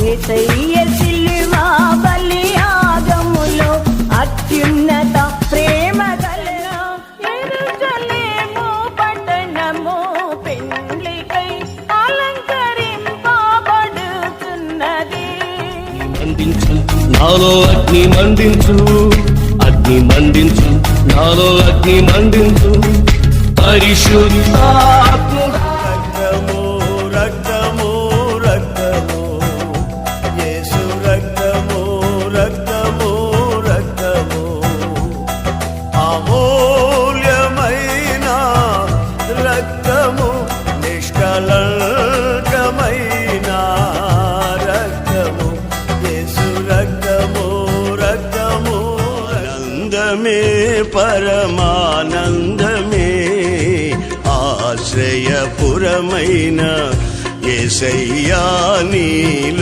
యేసయ్య సిలువ బలియాగములో అత్యున్నత ప్రేమ గల యెరూషలేము పట్టణము పెండ్లికై అలంకరింపబడుతున్నది. మండించు నాలో అగ్ని మండించు, అగ్ని మండించు నాలో అగ్ని మండించు. పరిశుద్ధాత్ముడా రక్తము రక్తము రక్తము యేసు రక్తము రక్తము రక్తము అమూల్యమైన రక్తము నిష్కళంకమైన రక్తము యేసు రక్తము రక్తము ఆనందమే పరమానందమే ఆశ్రయపురమైన యేసయ్యా నీలో